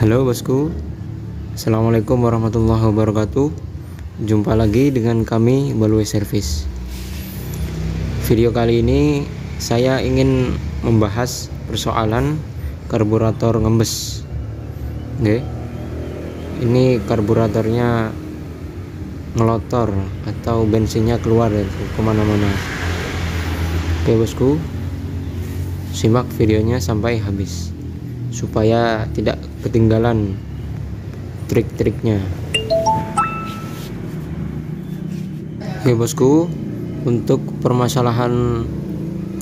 Halo bosku, Assalamualaikum warahmatullahi wabarakatuh. Jumpa lagi dengan kami Balue Service. Video kali ini saya ingin membahas persoalan karburator ngembes. Oke. Ini karburatornya ngelotor atau bensinnya keluar kemana-mana. Oke bosku, simak videonya sampai habis supaya tidak ketinggalan trik-triknya. Oke bosku, untuk permasalahan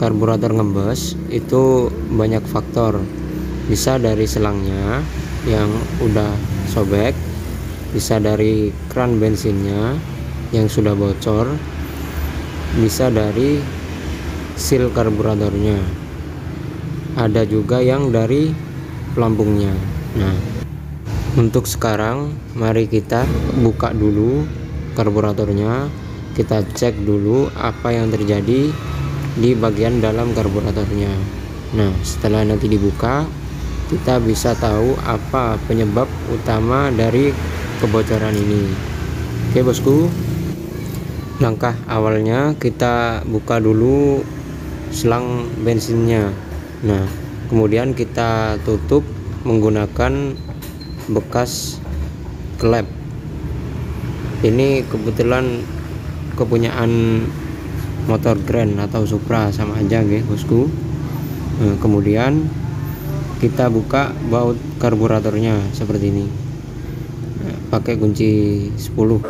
karburator ngembes itu banyak faktor. Bisa dari selangnya yang udah sobek, bisa dari kran bensinnya yang sudah bocor, bisa dari seal karburatornya, ada juga yang dari pelampungnya. Nah, untuk sekarang mari kita buka dulu karburatornya, kita cek dulu apa yang terjadi di bagian dalam karburatornya. Nah, setelah nanti dibuka, kita bisa tahu apa penyebab utama dari kebocoran ini. Oke bosku, langkah awalnya kita buka dulu selang bensinnya. Nah, kemudian kita tutup menggunakan bekas klep. Ini kebetulan kepunyaan motor Grand atau Supra, sama aja ya bosku. Nah, kemudian kita buka baut karburatornya seperti ini. Nah, pakai kunci 10.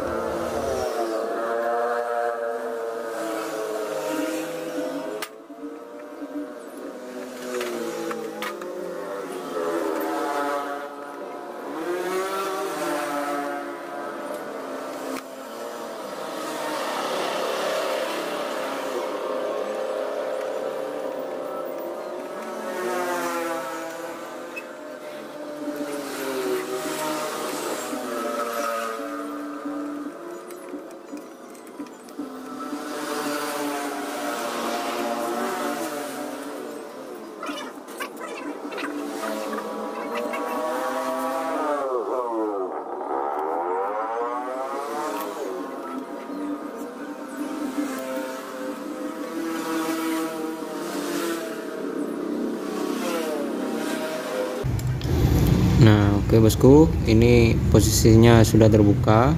Nah, oke bosku, ini posisinya sudah terbuka,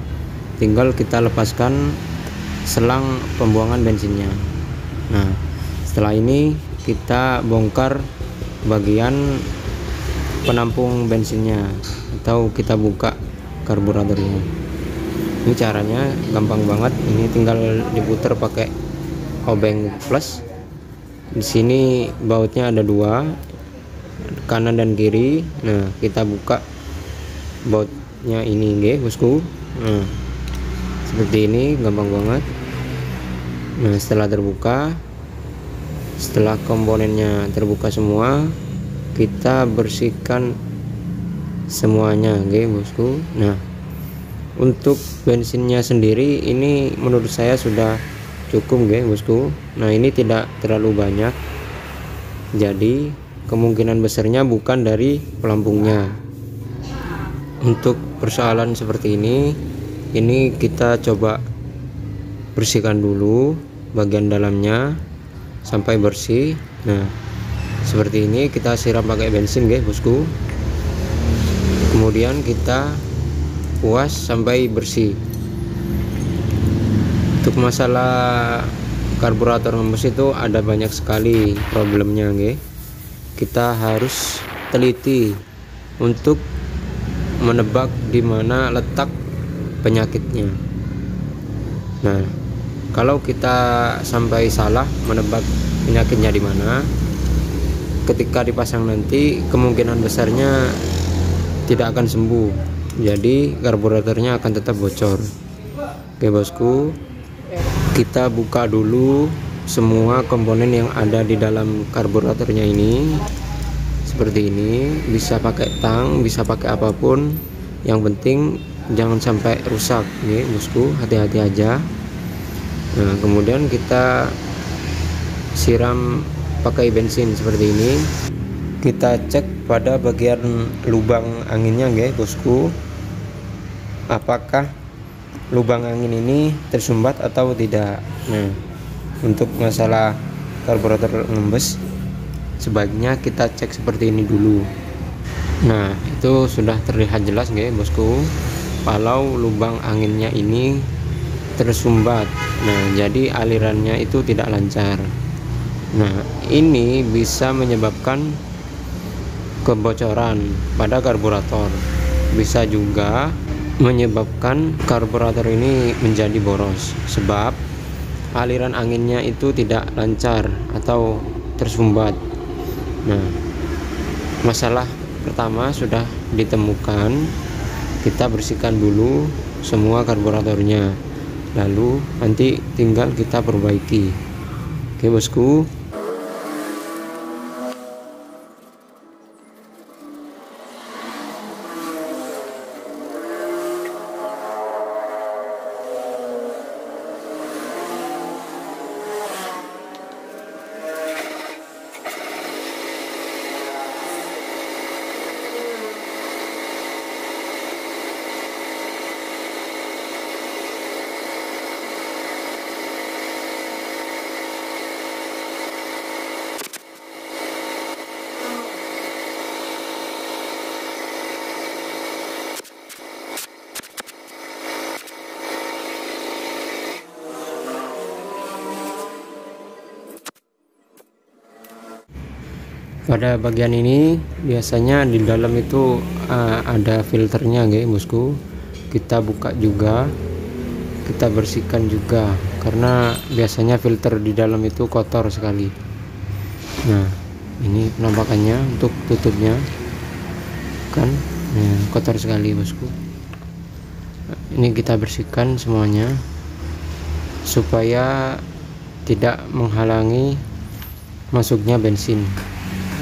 tinggal kita lepaskan selang pembuangan bensinnya. Nah, setelah ini kita bongkar bagian penampung bensinnya atau kita buka karburatornya. Ini caranya gampang banget, ini tinggal diputar pakai obeng plus. Di sini bautnya ada dua, kanan dan kiri. Nah, kita buka bautnya ini nggih bosku. Nah, seperti ini, gampang banget. Nah, setelah terbuka, setelah komponennya terbuka semua, kita bersihkan semuanya nggih bosku. Nah, untuk bensinnya sendiri ini menurut saya sudah cukup nggih bosku. Nah, ini tidak terlalu banyak, jadi kemungkinan besarnya bukan dari pelampungnya. Untuk persoalan seperti ini kita coba bersihkan dulu bagian dalamnya sampai bersih. Nah, seperti ini kita siram pakai bensin guys bosku, kemudian kita kuas sampai bersih. Untuk masalah karburator ngembes itu ada banyak sekali problemnya guys. Kita harus teliti untuk menebak di mana letak penyakitnya. Nah, kalau kita sampai salah menebak penyakitnya di mana, ketika dipasang nanti kemungkinan besarnya tidak akan sembuh. Jadi karburatornya akan tetap bocor. Oke bosku, kita buka dulu semua komponen yang ada di dalam karburatornya ini. Seperti ini, bisa pakai tang, bisa pakai apapun, yang penting jangan sampai rusak ya bosku, hati-hati aja. Nah, kemudian kita siram pakai bensin seperti ini. kita cek pada bagian lubang anginnya guys bosku, apakah lubang angin ini tersumbat atau tidak. Nah, untuk masalah karburator ngembes sebaiknya kita cek seperti ini dulu. Nah, itu sudah terlihat jelas guys bosku kalau lubang anginnya ini tersumbat. Nah, jadi alirannya itu tidak lancar. Nah, ini bisa menyebabkan kebocoran pada karburator, bisa juga menyebabkan karburator ini menjadi boros sebab aliran anginnya itu tidak lancar atau tersumbat. Nah, masalah pertama sudah ditemukan, kita bersihkan dulu semua karburatornya, lalu nanti tinggal kita perbaiki. Oke bosku. Pada bagian ini biasanya di dalam itu ada filternya guys bosku, kita buka juga, kita bersihkan juga karena biasanya filter di dalam itu kotor sekali. Nah, ini penampakannya untuk tutupnya kan, nah, kotor sekali bosku. Ini kita bersihkan semuanya supaya tidak menghalangi masuknya bensin,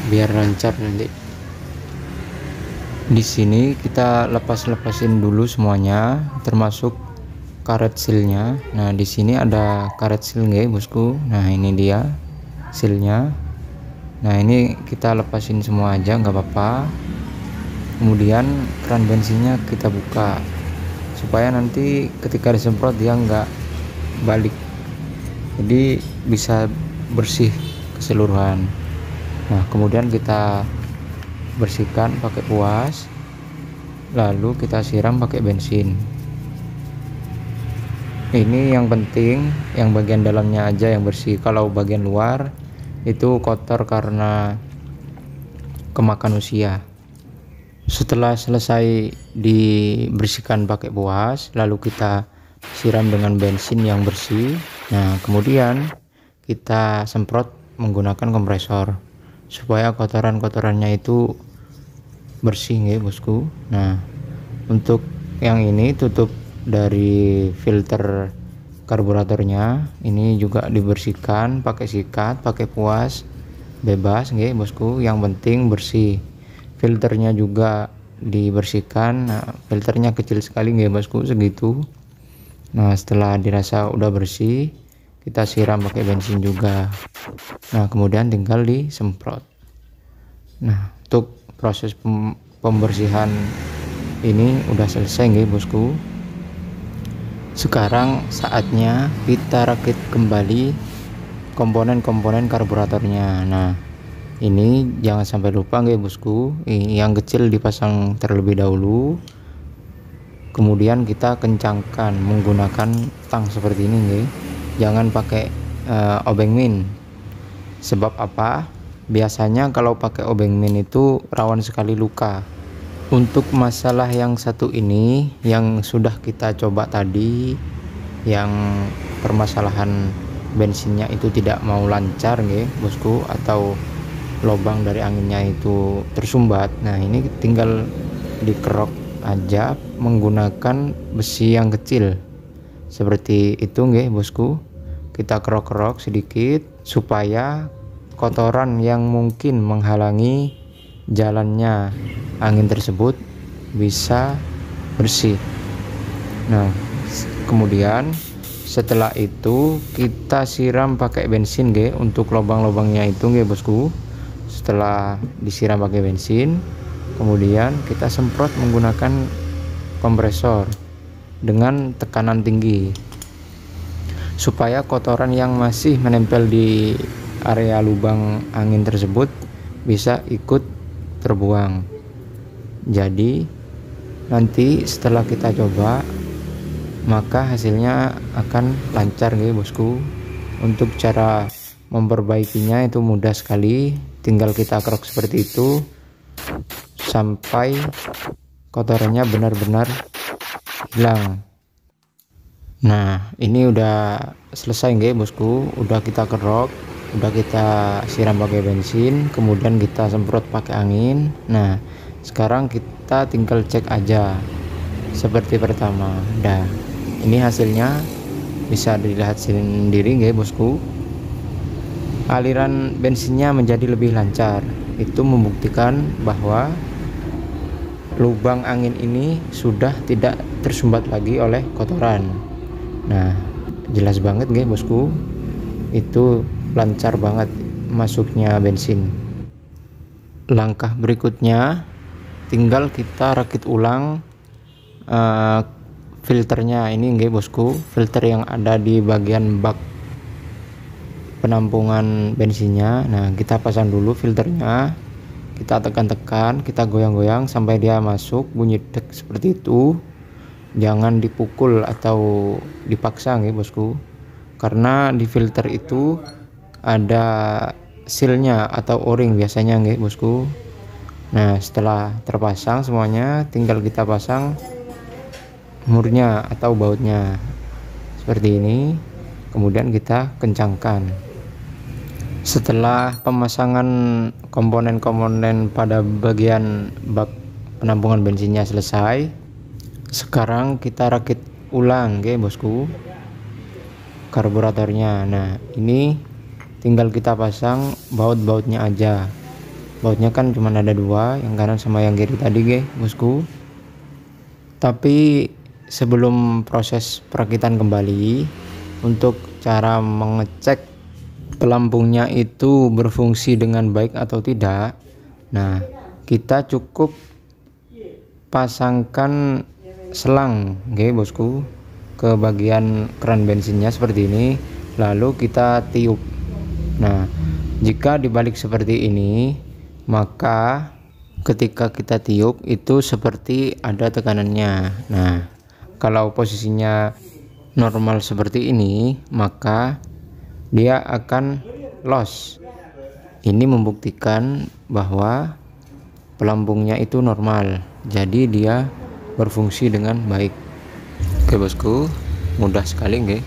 biar lancar nanti. Di sini kita lepasin dulu semuanya, termasuk karet sealnya. Nah, di sini ada karet seal guys bosku. Nah, ini dia sealnya. Nah, ini kita lepasin semua aja, nggak apa-apa. Kemudian keran bensinnya kita buka supaya nanti ketika disemprot dia nggak balik, jadi bisa bersih keseluruhan. Nah, kemudian kita bersihkan pakai kuas, lalu kita siram pakai bensin. Ini yang penting yang bagian dalamnya aja yang bersih, kalau bagian luar itu kotor karena kemakan usia. Setelah selesai dibersihkan pakai kuas, lalu kita siram dengan bensin yang bersih. Nah, kemudian kita semprot menggunakan kompresor supaya kotoran-kotorannya itu bersih ya bosku. Nah, untuk yang ini tutup dari filter karburatornya ini juga dibersihkan pakai sikat, pakai kuas, bebas ya bosku, yang penting bersih. Filternya juga dibersihkan. Nah, filternya kecil sekali ya bosku, segitu. Nah, setelah dirasa udah bersih, kita siram pakai bensin juga. Nah, kemudian tinggal disemprot. Nah, untuk proses pembersihan ini udah selesai nggih bosku. Sekarang saatnya kita rakit kembali komponen-komponen karburatornya. Nah, ini jangan sampai lupa nggih bosku, yang kecil dipasang terlebih dahulu, kemudian kita kencangkan menggunakan tang seperti ini nggih. Jangan pakai obeng min. Sebab apa? Biasanya kalau pakai obeng min itu rawan sekali luka. Untuk masalah yang satu ini yang sudah kita coba tadi, yang permasalahan bensinnya itu tidak mau lancar nggih bosku, atau lubang dari anginnya itu tersumbat. Nah, ini tinggal dikerok aja menggunakan besi yang kecil seperti itu nggih bosku. Kita kerok-kerok sedikit supaya kotoran yang mungkin menghalangi jalannya angin tersebut bisa bersih. Nah, kemudian setelah itu kita siram pakai bensin nggih untuk lubang-lubangnya itu nggih bosku, setelah disiram pakai bensin, kemudian kita semprot menggunakan kompresor dengan tekanan tinggi supaya kotoran yang masih menempel di area lubang angin tersebut bisa ikut terbuang. Jadi nanti setelah kita coba, maka hasilnya akan lancar ya bosku. Untuk cara memperbaikinya itu mudah sekali, tinggal kita kerok seperti itu sampai kotorannya benar-benar hilang. Nah, ini udah selesai nggih bosku, udah kita kerok, udah kita siram pakai bensin, kemudian kita semprot pakai angin. Nah, sekarang kita tinggal cek aja seperti pertama. Nah, ini hasilnya bisa dilihat sendiri nggih bosku. Aliran bensinnya menjadi lebih lancar. Itu membuktikan bahwa lubang angin ini sudah tidak tersumbat lagi oleh kotoran. Nah, jelas banget nggih bosku, itu lancar banget masuknya bensin. Langkah berikutnya tinggal kita rakit ulang filternya ini nggih bosku, filter yang ada di bagian bak penampungan bensinnya. Nah, kita pasang dulu filternya, kita tekan-tekan, kita goyang-goyang sampai dia masuk bunyi dek seperti itu. Jangan dipukul atau dipaksa ya bosku, karena di filter itu ada sealnya atau o-ring biasanya ya bosku. Nah, setelah terpasang semuanya, tinggal kita pasang murnya atau bautnya seperti ini, kemudian kita kencangkan. Setelah pemasangan komponen-komponen pada bagian bak penampungan bensinnya selesai, sekarang kita rakit ulang ya bosku karburatornya. Nah, ini tinggal kita pasang baut-bautnya aja. Bautnya kan cuma ada dua, yang kanan sama yang kiri tadi ya bosku. Tapi sebelum proses perakitan kembali, untuk cara mengecek pelampungnya itu berfungsi dengan baik atau tidak, nah kita cukup pasangkan selang oke bosku ke bagian keran bensinnya seperti ini, lalu kita tiup. Nah, jika dibalik seperti ini, maka ketika kita tiup itu seperti ada tekanannya. Nah, kalau posisinya normal seperti ini, maka dia akan los. Ini membuktikan bahwa pelampungnya itu normal, jadi dia berfungsi dengan baik. Oke bosku, mudah sekali nggih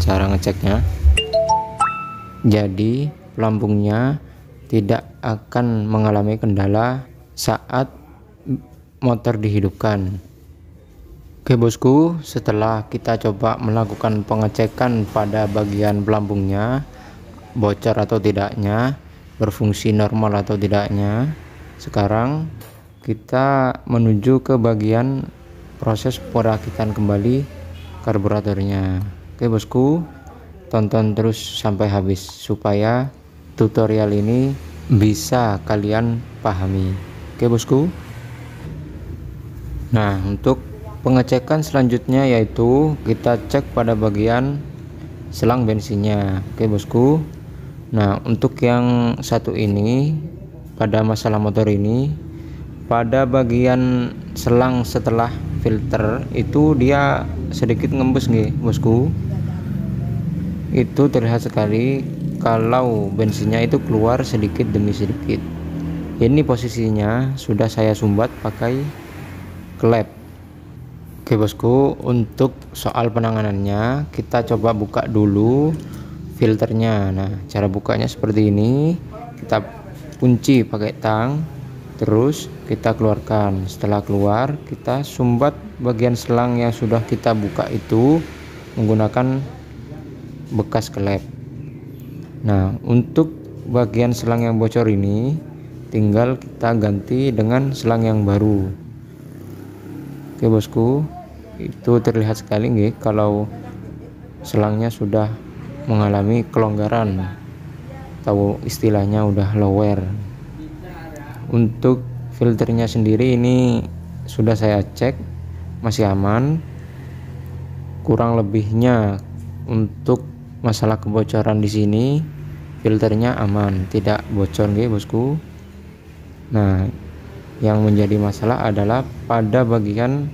cara ngeceknya. Jadi pelampungnya tidak akan mengalami kendala saat motor dihidupkan. Oke bosku, setelah kita coba melakukan pengecekan pada bagian pelampungnya, bocor atau tidaknya, berfungsi normal atau tidaknya, sekarang kita menuju ke bagian proses perakitan kembali karburatornya. Oke bosku, tonton terus sampai habis supaya tutorial ini bisa kalian pahami. Oke bosku. Nah, untuk pengecekan selanjutnya yaitu kita cek pada bagian selang bensinnya. Oke bosku. Nah, untuk yang satu ini, pada masalah motor ini, pada bagian selang setelah filter itu dia sedikit ngembus nih bosku. Itu terlihat sekali kalau bensinnya itu keluar sedikit demi sedikit. Ini posisinya sudah saya sumbat pakai klep. Oke bosku, untuk soal penanganannya kita coba buka dulu filternya. Nah, cara bukanya seperti ini, kita kunci pakai tang, terus kita keluarkan. Setelah keluar, kita sumbat bagian selang yang sudah kita buka itu menggunakan bekas klep. Nah, untuk bagian selang yang bocor ini tinggal kita ganti dengan selang yang baru. Oke bosku, itu terlihat sekali nggih kalau selangnya sudah mengalami kelonggaran atau istilahnya udah lower. Untuk filternya sendiri ini sudah saya cek masih aman. Kurang lebihnya untuk masalah kebocoran di sini filternya aman, tidak bocor nggih bosku. Nah, yang menjadi masalah adalah pada bagian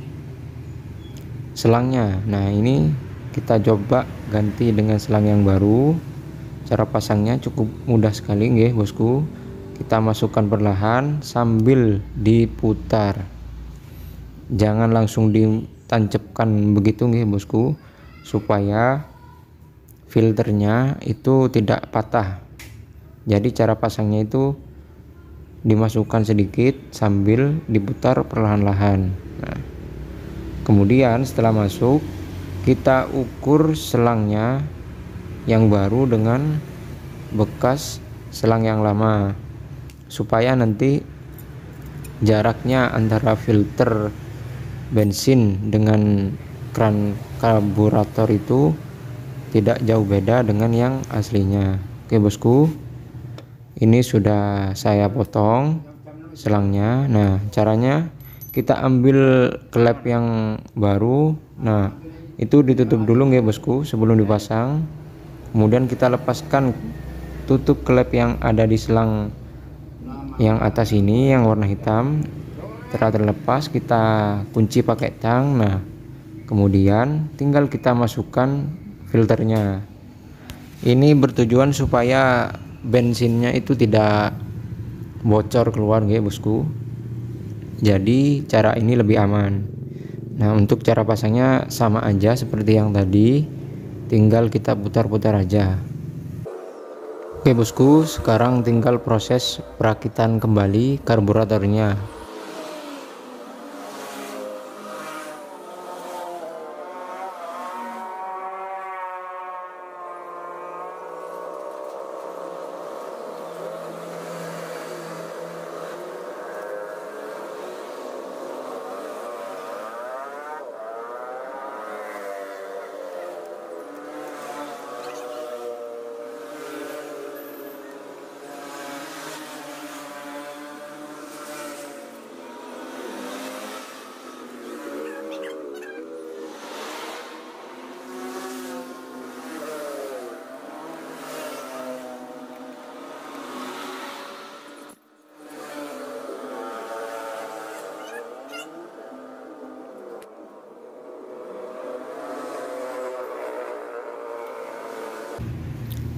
selangnya. Nah, ini kita coba ganti dengan selang yang baru. Cara pasangnya cukup mudah sekali nggih bosku. Kita masukkan perlahan sambil diputar. Jangan langsung ditancapkan begitu nggih bosku, supaya filternya itu tidak patah. Jadi cara pasangnya itu dimasukkan sedikit sambil diputar perlahan-lahan. Nah, kemudian setelah masuk, kita ukur selangnya yang baru dengan bekas selang yang lama, supaya nanti jaraknya antara filter bensin dengan kran karburator itu tidak jauh beda dengan yang aslinya. Oke bosku, ini sudah saya potong selangnya. Nah, caranya kita ambil klep yang baru. Nah, itu ditutup dulu ya bosku sebelum dipasang. Kemudian kita lepaskan tutup klep yang ada di selang yang atas ini yang warna hitam. Setelah terlepas, kita kunci pakai tang. Nah, kemudian tinggal kita masukkan filternya. Ini bertujuan supaya bensinnya itu tidak bocor keluar ya bosku. Jadi cara ini lebih aman. Nah, untuk cara pasangnya sama aja seperti yang tadi, tinggal kita putar-putar aja. Oke bosku, sekarang tinggal proses perakitan kembali karburatornya.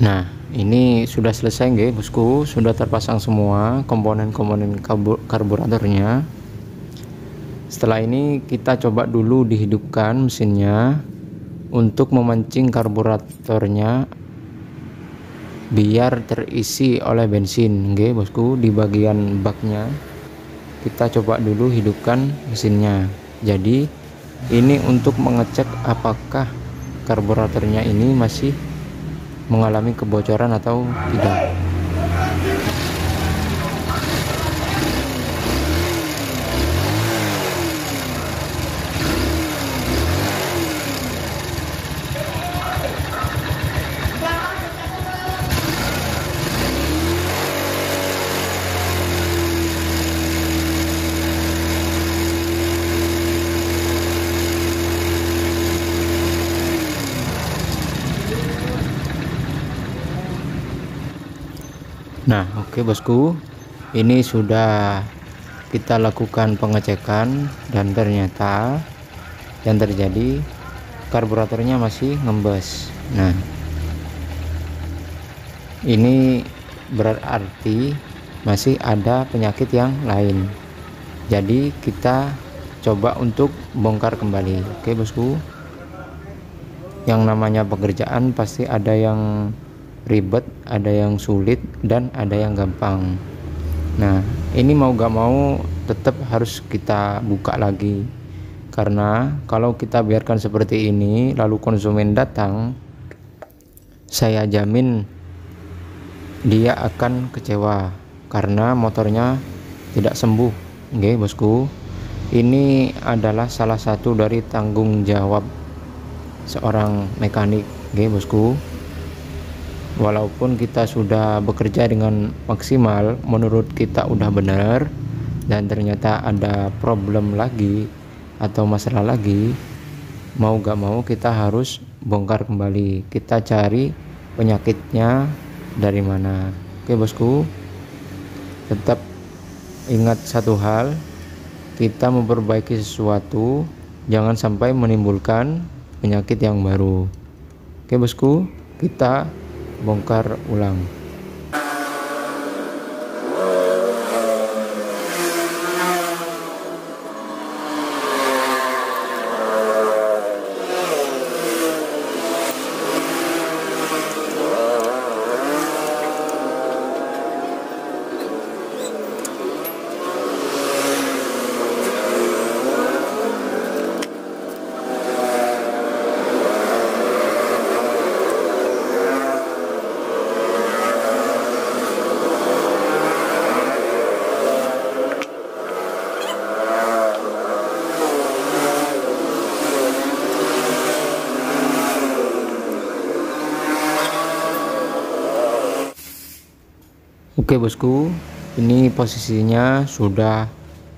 Nah, ini sudah selesai nggih bosku, sudah terpasang semua komponen-komponen karburatornya. Setelah ini kita coba dulu dihidupkan mesinnya untuk memancing karburatornya biar terisi oleh bensin nggih bosku. Di bagian baknya kita coba dulu hidupkan mesinnya. Jadi ini untuk mengecek apakah karburatornya ini masih mengalami kebocoran atau tidak. Nah, oke bosku, ini sudah kita lakukan pengecekan dan ternyata yang terjadi karburatornya masih ngembes. Nah, ini berarti masih ada penyakit yang lain. Jadi kita coba untuk bongkar kembali. Oke bosku, yang namanya pekerjaan pasti ada yang ribet, ada yang sulit, dan ada yang gampang. Nah, ini mau gak mau tetap harus kita buka lagi, karena kalau kita biarkan seperti ini lalu konsumen datang, saya jamin dia akan kecewa karena motornya tidak sembuh. Oke bosku, ini adalah salah satu dari tanggung jawab seorang mekanik. Oke bosku, walaupun kita sudah bekerja dengan maksimal, menurut kita udah benar dan ternyata ada problem lagi atau masalah lagi, mau gak mau kita harus bongkar kembali, kita cari penyakitnya dari mana. Oke bosku, tetap ingat satu hal, kita memperbaiki sesuatu jangan sampai menimbulkan penyakit yang baru. Oke bosku, kita bongkar ulang. Oke bosku, ini posisinya sudah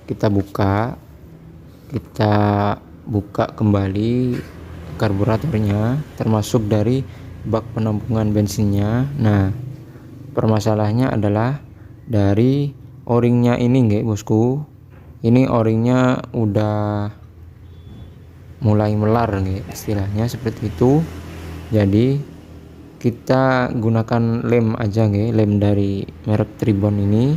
kita buka kembali karburatornya, termasuk dari bak penampungan bensinnya. Nah, permasalahannya adalah dari o-ringnya ini nggih bosku. Ini o-ringnya udah mulai melar nggih, istilahnya seperti itu. Jadi kita gunakan lem aja nggih, lem dari merek Tribon ini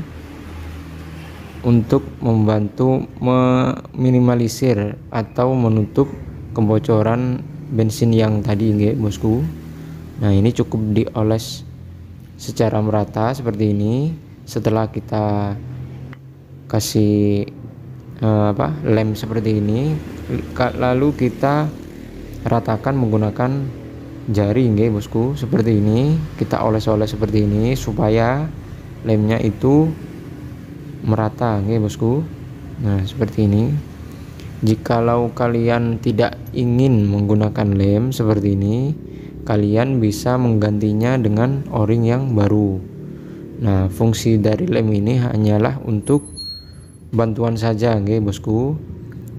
untuk membantu meminimalisir atau menutup kebocoran bensin yang tadi nggih bosku. Nah, ini cukup dioles secara merata seperti ini. Setelah kita kasih lem seperti ini, lalu kita ratakan menggunakan jari nggih bosku, seperti ini. Kita oles-oles seperti ini supaya lemnya itu merata nggih bosku. Nah, seperti ini. Jikalau kalian tidak ingin menggunakan lem seperti ini, kalian bisa menggantinya dengan o-ring yang baru. Nah, fungsi dari lem ini hanyalah untuk bantuan saja nggih bosku.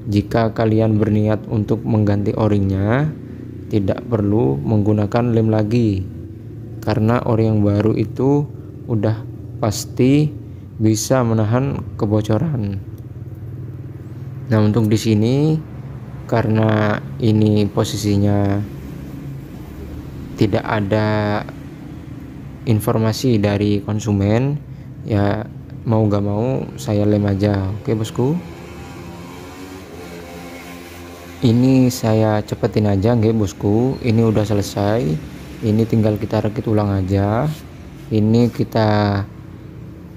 Jika kalian berniat untuk mengganti o-ringnya, tidak perlu menggunakan lem lagi, karena o-ring yang baru itu udah pasti bisa menahan kebocoran. Nah, untuk di sini karena ini posisinya tidak ada informasi dari konsumen, ya mau gak mau saya lem aja. Oke bosku, ini saya cepetin aja nggih bosku. Ini udah selesai, ini tinggal kita rakit ulang aja. Ini kita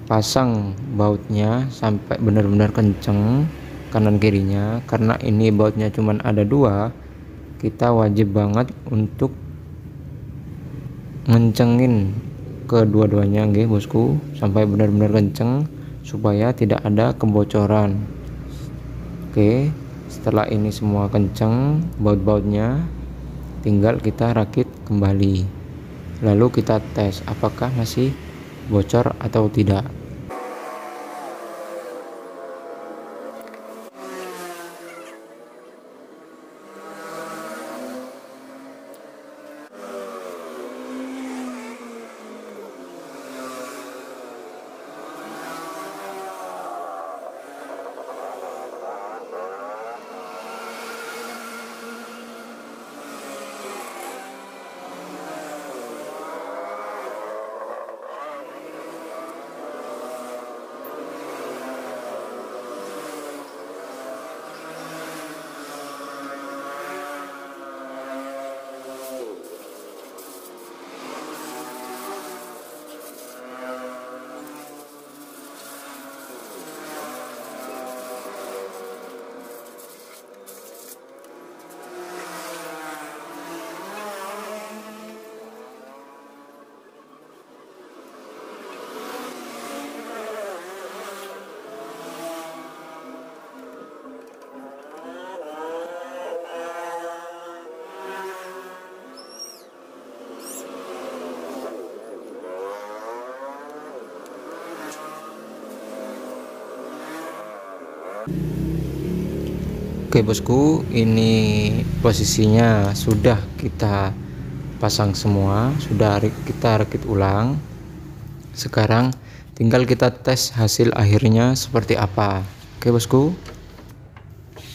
pasang bautnya sampai benar-benar kenceng kanan kirinya, karena ini bautnya cuman ada dua. Kita wajib banget untuk ngencengin kedua-duanya nggih bosku sampai benar-benar kenceng supaya tidak ada kebocoran. Oke, setelah ini semua kenceng baut-bautnya, tinggal kita rakit kembali, lalu kita tes apakah masih bocor atau tidak. Oke bosku, ini posisinya sudah kita pasang semua, sudah kita rakit ulang. Sekarang tinggal kita tes hasil akhirnya seperti apa. Oke bosku,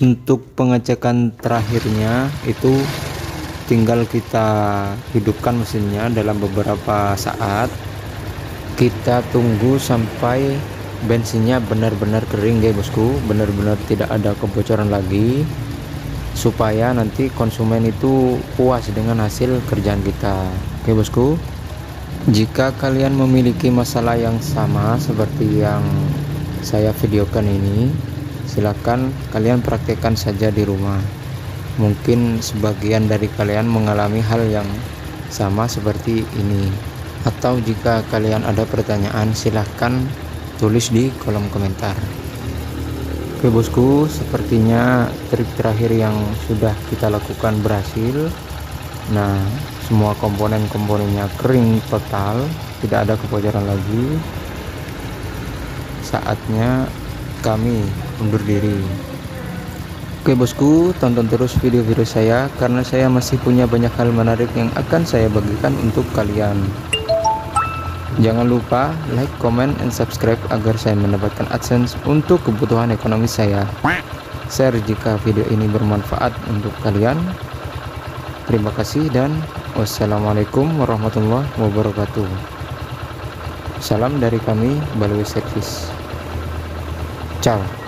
untuk pengecekan terakhirnya itu tinggal kita hidupkan mesinnya dalam beberapa saat. Kita tunggu sampai bensinnya benar-benar kering ya bosku, benar-benar tidak ada kebocoran lagi, supaya nanti konsumen itu puas dengan hasil kerjaan kita. Oke bosku, jika kalian memiliki masalah yang sama seperti yang saya videokan ini, silakan kalian praktekkan saja di rumah. Mungkin sebagian dari kalian mengalami hal yang sama seperti ini, atau jika kalian ada pertanyaan silahkan tulis di kolom komentar. Oke bosku, sepertinya trik terakhir yang sudah kita lakukan berhasil. Nah, semua komponen-komponennya kering total, tidak ada kebocoran lagi. Saatnya kami undur diri. Oke bosku, tonton terus video-video saya karena saya masih punya banyak hal menarik yang akan saya bagikan untuk kalian. Jangan lupa like, comment, and subscribe agar saya mendapatkan AdSense untuk kebutuhan ekonomi saya. Share jika video ini bermanfaat untuk kalian. Terima kasih dan wassalamualaikum warahmatullahi wabarakatuh. Salam dari kami, Balwi Service. Ciao.